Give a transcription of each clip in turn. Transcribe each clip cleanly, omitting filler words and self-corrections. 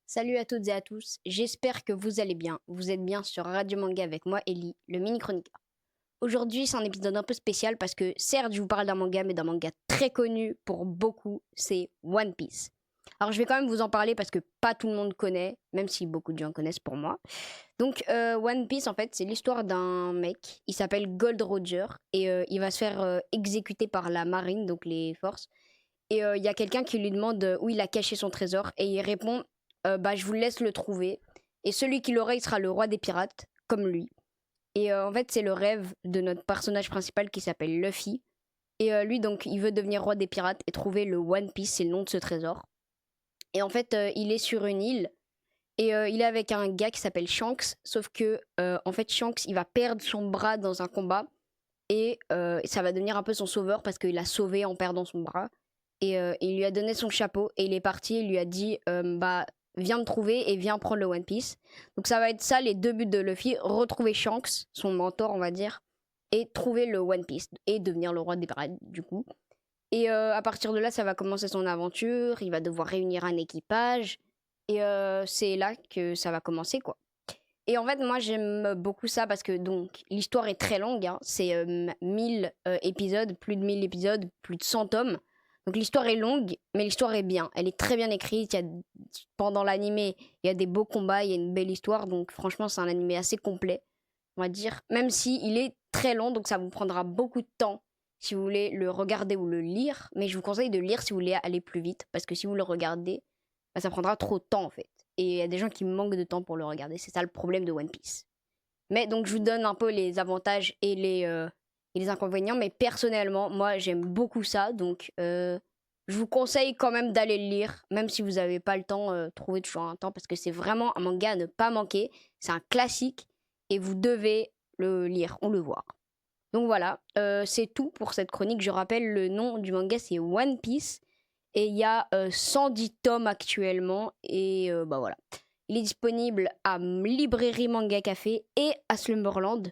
Salut à toutes et à tous, j'espère que vous allez bien. Vous êtes bien sur Radio Manga avec moi, Ellie, le mini-chroniqueur. Aujourd'hui, c'est un épisode un peu spécial parce que certes, je vous parle d'un manga, mais d'un manga très connu pour beaucoup, c'est One Piece. Alors, je vais quand même vous en parler parce que pas tout le monde connaît, même si beaucoup de gens connaissent pour moi. Donc, One Piece, en fait, c'est l'histoire d'un mec, il s'appelle Gold Roger, et il va se faire exécuter par la marine, donc les forces. Et il y a quelqu'un qui lui demande où il a caché son trésor, et il répond bah, je vous laisse le trouver. Et celui qui l'aura, il sera le roi des pirates, comme lui. Et en fait, c'est le rêve de notre personnage principal qui s'appelle Luffy. Et lui, donc, il veut devenir roi des pirates et trouver le One Piece, c'est le nom de ce trésor. Et en fait, il est sur une île. Et il est avec un gars qui s'appelle Shanks. Sauf que, en fait, Shanks, il va perdre son bras dans un combat. Et ça va devenir un peu son sauveur parce qu'il a sauvé en perdant son bras. Et il lui a donné son chapeau et il est parti. Il lui a dit bah, viens me trouver et viens prendre le One Piece. Donc ça va être ça les deux buts de Luffy, retrouver Shanks, son mentor on va dire, et trouver le One Piece et devenir le roi des pirates du coup. Et à partir de là, ça va commencer son aventure, il va devoir réunir un équipage et c'est là que ça va commencer quoi. Et en fait, moi j'aime beaucoup ça parce que donc l'histoire est très longue, hein. C'est 1000 épisodes, plus de 1000 épisodes, plus de 100 tomes. Donc l'histoire est longue, mais l'histoire est bien. Elle est très bien écrite. Pendant l'animé, il y a des beaux combats, il y a une belle histoire. Donc franchement, c'est un animé assez complet, on va dire. Même si il est très long, donc ça vous prendra beaucoup de temps si vous voulez le regarder ou le lire. Mais je vous conseille de lire si vous voulez aller plus vite, parce que si vous le regardez, bah, ça prendra trop de temps en fait. Et il y a des gens qui manquent de temps pour le regarder. C'est ça le problème de One Piece. Mais donc je vous donne un peu les avantages et les inconvénients. Mais personnellement, moi j'aime beaucoup ça. Donc je vous conseille quand même d'aller le lire. Même si vous n'avez pas le temps, trouvez toujours un temps. Parce que c'est vraiment un manga à ne pas manquer. C'est un classique. Et vous devez le lire ou le voir. Donc voilà, c'est tout pour cette chronique. Je rappelle, le nom du manga c'est One Piece. Et il y a 110 tomes actuellement. Et bah voilà. Il est disponible à Librairie Manga Café et à Slumberland.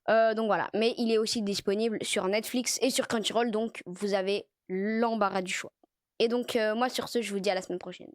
Donc voilà. Mais il est aussi disponible sur Netflix et sur Crunchyroll. Donc vous avez l'embarras du choix. Et donc moi sur ce, je vous dis à la semaine prochaine.